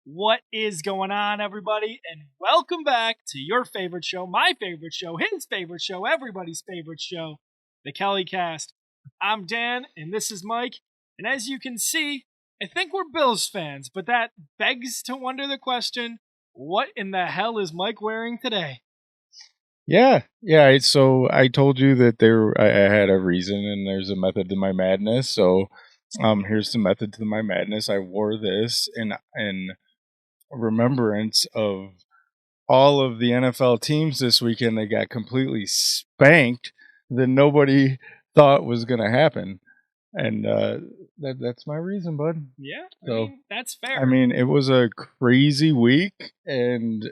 What is going on, everybody? And welcome back to your favorite show, my favorite show, his favorite show, everybody's favorite show, the KellyCast. I'm Dan, and this is Mike. And as you can see, I think we're Bills fans, but that begs to wonder the question, what in the hell is Mike wearing today? Yeah. So I told you that I had a reason, and there's a method to my madness. So, here's the method to my madness. I wore this in remembrance of all of the NFL teams this weekend that got completely spanked that nobody thought was going to happen, and that's my reason, bud. Yeah, So that's fair. it was a crazy week and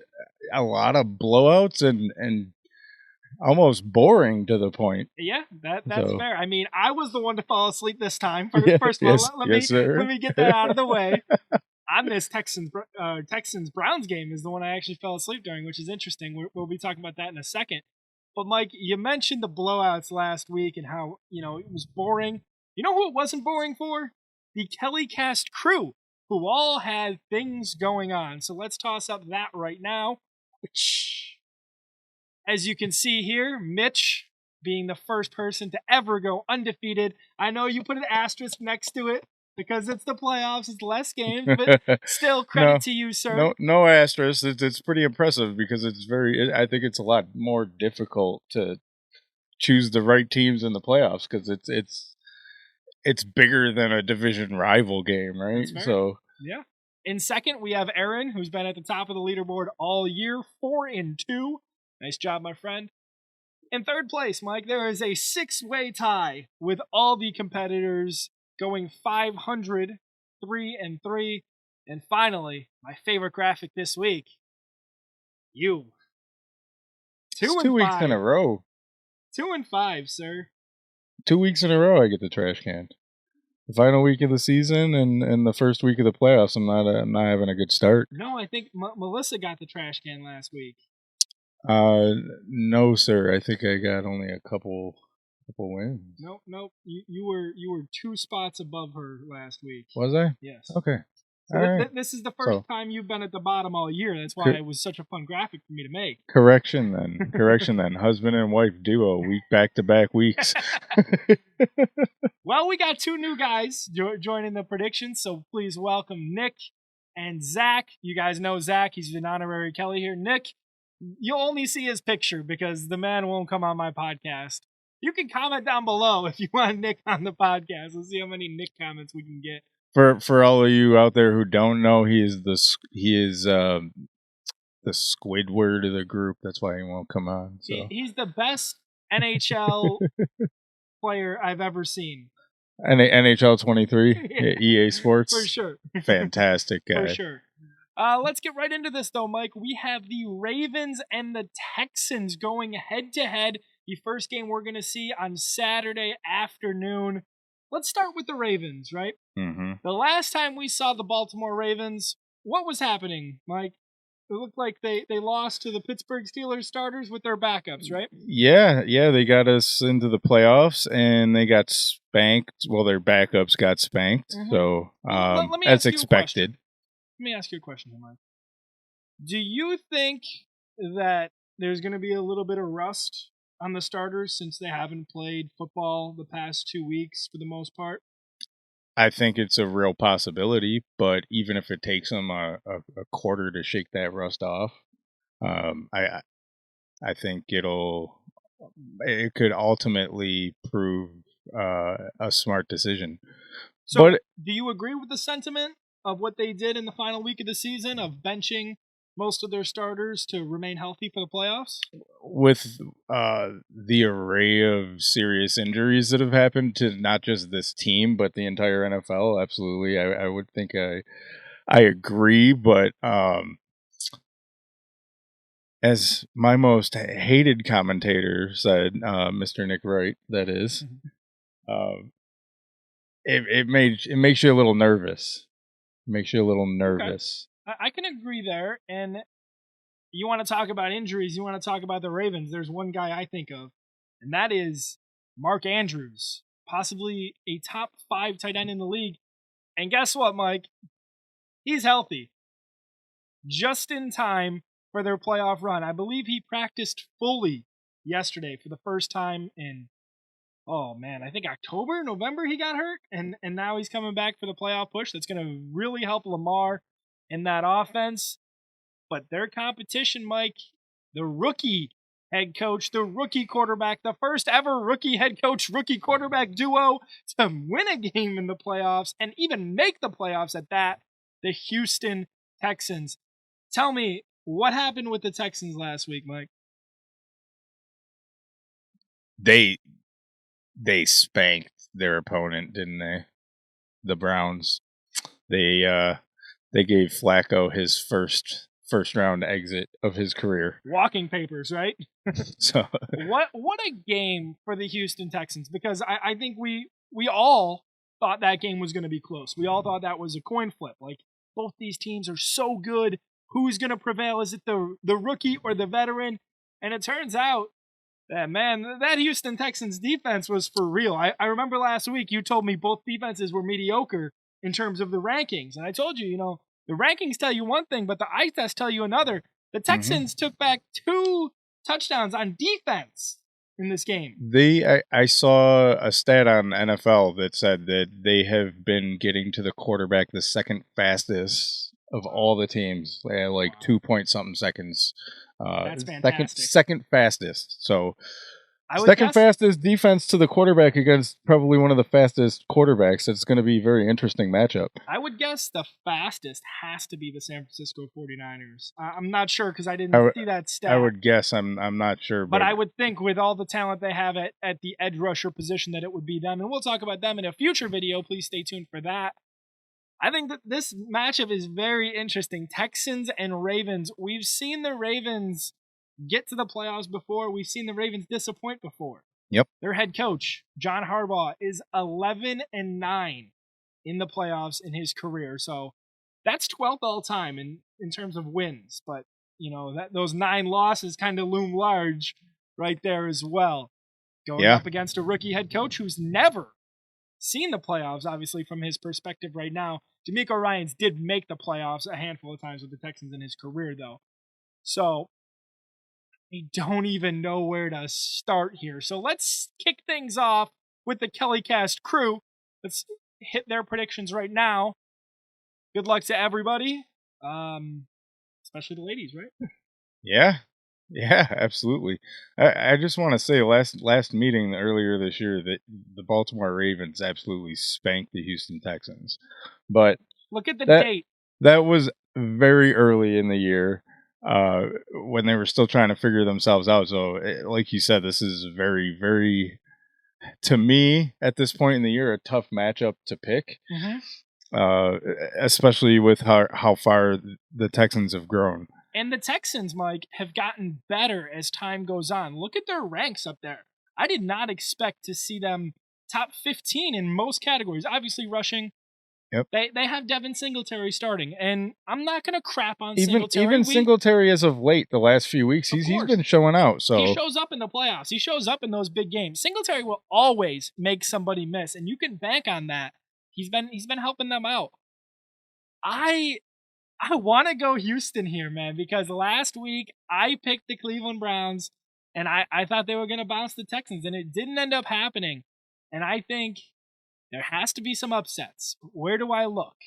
a lot of blowouts and almost boring to the point. Yeah, that's So, fair. I was the one to fall asleep this time. yeah, First of all, yes, sir. let me get that out of the way. I missed Texans Browns game is the one I actually fell asleep during, which is interesting. We'll be talking about that in a second. But Mike, you mentioned the blowouts last week and how it was boring. You know who it wasn't boring for? The KellyCast crew, who all had things going on. So let's toss up that right now. As you can see here, Mitch being the first person to ever go undefeated. I know you put an asterisk next to it because it's the playoffs, it's less games, but still credit to you, sir. No asterisk. It's pretty impressive because I think it's a lot more difficult to choose the right teams in the playoffs because it's bigger than a division rival game, right? So yeah. In second, we have Aaron, who's been at the top of the leaderboard all year, 4-2. Nice job, my friend. In third place, Mike, there is a 6-way tie with all the competitors going 500, 3-3. And finally, my favorite graphic this week, you. it's 2 weeks in a row. 2-5, sir. 2 weeks in a row I get the trash can. The final week of the season and the first week of the playoffs, I'm not having a good start. No, I think Melissa got the trash can last week. No, sir. I think I got only a couple wins. Nope. You were 2 spots above her last week. Was I? Yes. Okay. So this is the first time you've been at the bottom all year. That's why it was such a fun graphic for me to make. Correction then. Husband and wife duo, week back-to-back weeks. Well, we got 2 new guys joining the predictions, so please welcome Nick and Zach. You guys know Zach. He's an honorary Kelly here. Nick, you'll only see his picture because the man won't come on my podcast. You can comment down below if you want Nick on the podcast. We'll see how many Nick comments we can get. For all of you out there who don't know, he is the Squidward of the group. That's why he won't come on. So. He's the best NHL player I've ever seen. NHL 23, EA Sports. For sure. Fantastic guy. For sure. Let's get right into this, though, Mike. We have the Ravens and the Texans going head-to-head. The first game we're going to see on Saturday afternoon. Let's start with the Ravens, right? Mm-hmm. The last time we saw the Baltimore Ravens, what was happening, Mike? It looked like they lost to the Pittsburgh Steelers starters with their backups, right? Yeah, they got us into the playoffs, and they got spanked. Well, their backups got spanked, so that's expected. Let me ask you a question, Mike. Do you think that there's going to be a little bit of rust on the starters since they haven't played football the past 2 weeks for the most part? I think it's a real possibility, but even if it takes them a quarter to shake that rust off, I think it could ultimately prove a smart decision. So, do you agree with the sentiment of what they did in the final week of the season of benching most of their starters to remain healthy for the playoffs? With the array of serious injuries that have happened to not just this team, but the entire NFL, absolutely. I would think I agree, but as my most hated commentator said, Mr. Nick Wright, that is, it makes you a little nervous. Makes you a little nervous. Okay. I can agree there. And you want to talk about injuries, you want to talk about the Ravens. There's one guy I think of, and that is Mark Andrews, possibly a top 5 tight end in the league. And guess what, Mike? He's healthy. just in time for their playoff run. I believe he practiced fully yesterday for the first time in, oh man, I think October, November he got hurt, and now he's coming back for the playoff push. That's going to really help Lamar in that offense. But their competition, Mike, the rookie head coach, the rookie quarterback, the first ever rookie head coach, rookie quarterback duo to win a game in the playoffs and even make the playoffs at that, the Houston Texans. Tell me, what happened with the Texans last week, Mike? They spanked their opponent, didn't they? The Browns. They gave Flacco his first round exit of his career. Walking papers, right? So what a game for the Houston Texans, because I think we all thought that game was going to be close. We all thought that was a coin flip. Like, both these teams are so good. Who's going to prevail? Is it the rookie or the veteran? And it turns out that, man, that Houston Texans defense was for real. I remember last week you told me both defenses were mediocre in terms of the rankings. And I told you, the rankings tell you one thing, but the eye tests tell you another. The Texans took back 2 touchdowns on defense in this game. I saw a stat on NFL that said that they have been getting to the quarterback the second fastest of all the teams, like 2-point-something seconds. That's fantastic. Second fastest. So Second fastest defense to the quarterback against probably one of the fastest quarterbacks. It's going to be a very interesting matchup. I would guess the fastest has to be the San Francisco 49ers. I'm not sure because I didn't see that stat. I would guess. I'm not sure. But I would think with all the talent they have at the edge rusher position that it would be them. And we'll talk about them in a future video. Please stay tuned for that. I think that this matchup is very interesting. Texans and Ravens. We've seen the Ravens get to the playoffs before. We've seen the Ravens disappoint before. Yep. Their head coach, John Harbaugh, is 11-9 in the playoffs in his career. So that's 12th all time in terms of wins. But, those 9 losses kind of loom large right there as well. Going up against a rookie head coach who's never seen the playoffs, obviously, from his perspective right now. D'Amico Ryans did make the playoffs a handful of times with the Texans in his career, though. So I don't even know where to start here. So let's kick things off with the KellyCast crew. Let's hit their predictions right now. Good luck to everybody, especially the ladies, right? Yeah, absolutely. I just want to say last meeting earlier this year that the Baltimore Ravens absolutely spanked the Houston Texans. But look at the date. That was very early in the year. When they were still trying to figure themselves out. So, like you said, this is very, very, to me, at this point in the year, a tough matchup to pick, especially with how far the Texans have grown. And the Texans, Mike, have gotten better as time goes on. Look at their ranks up there. I did not expect to see them top 15 in most categories. Obviously, rushing. Yep. They have Devin Singletary starting, and I'm not going to crap on Singletary. Even Singletary as of late, the last few weeks, he's been showing out. So he shows up in the playoffs. He shows up in those big games. Singletary will always make somebody miss, and you can bank on that. He's been helping them out. I want to go Houston here, man, because last week I picked the Cleveland Browns, and I thought they were going to bounce the Texans, and it didn't end up happening. And I think there has to be some upsets. Where do I look?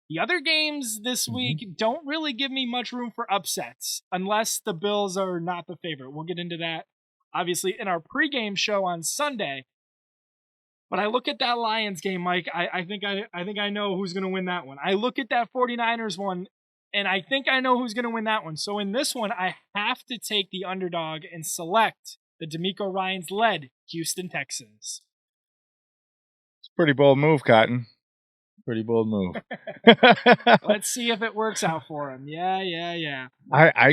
The other games this week don't really give me much room for upsets, unless the Bills are not the favorite. We'll get into that, obviously, in our pregame show on Sunday. But I look at that Lions game, Mike. I think I know who's going to win that one. I look at that 49ers one, and I think I know who's going to win that one. So in this one, I have to take the underdog and select the D'Amico Ryans-led Houston Texans. Pretty bold move, Cotton. Pretty bold move. Let's see if it works out for him. Yeah. I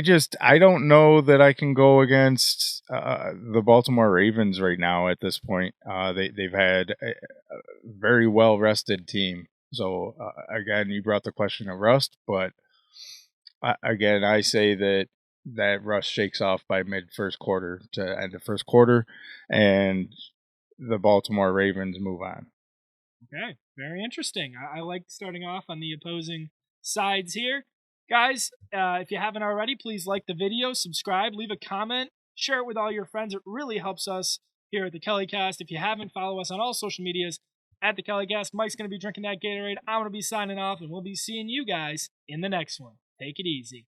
don't know that I can go against the Baltimore Ravens right now at this point. They've had a very well rested team. So again, you brought the question of rust, but again, I say that rust shakes off by mid first quarter to end of first quarter, and the Baltimore Ravens move on. Okay, very interesting. I like starting off on the opposing sides here. Guys, if you haven't already, please like the video, subscribe, leave a comment, share it with all your friends. It really helps us here at the KellyCast. If you haven't, follow us on all social medias at the KellyCast. Mike's going to be drinking that Gatorade. I'm going to be signing off, and we'll be seeing you guys in the next one. Take it easy.